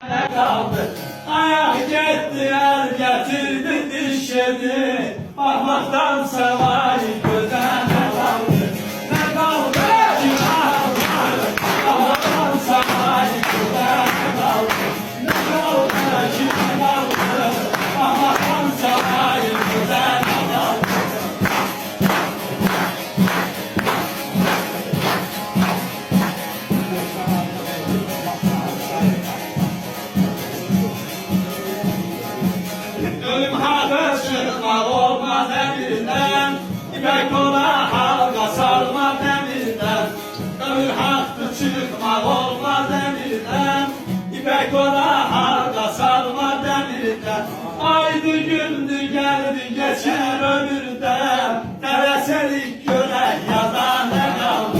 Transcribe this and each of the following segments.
Ne kaldı? Ayak gitti el getirdi dişedi. Bakmaktan sevay göze ne kaldı? Ne kaldı ki kaldı? Bakmaktan sevay göze ne kaldı? Ne kaldı ki kaldı? Bakmaktan sevay göze ne kaldı? Ölüm hakkı çıkmak olmaz emirden, İpek ola halka sarma demirden. Ölüm hakkı çıkmak olmaz emirden, İpek ola halka sarma demirden. Aydı gündü geldi geçir ömürden, Teveselik gören yaza ne kaldı?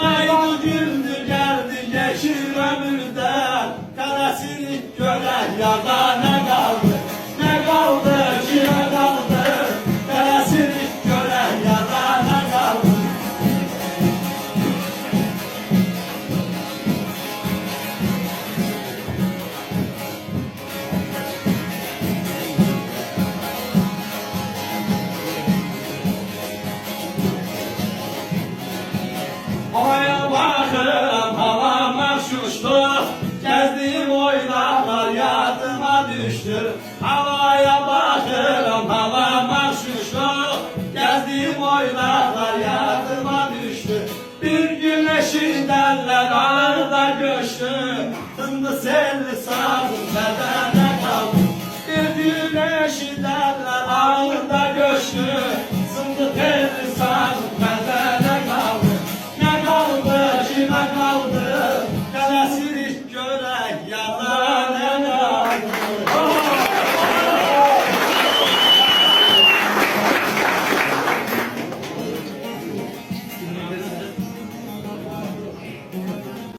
Aydı gündü geldi geçir ömürden, Teveselik gören yaza ne kaldı? Ne kaldı ki ne kaldı? Teveselik gören yaza ne kaldı? Havaya bakırım havama şuştu, gezdiğim oylarlar yadıma düştü. Havaya bakırım havama şuştu, gezdiğim oylar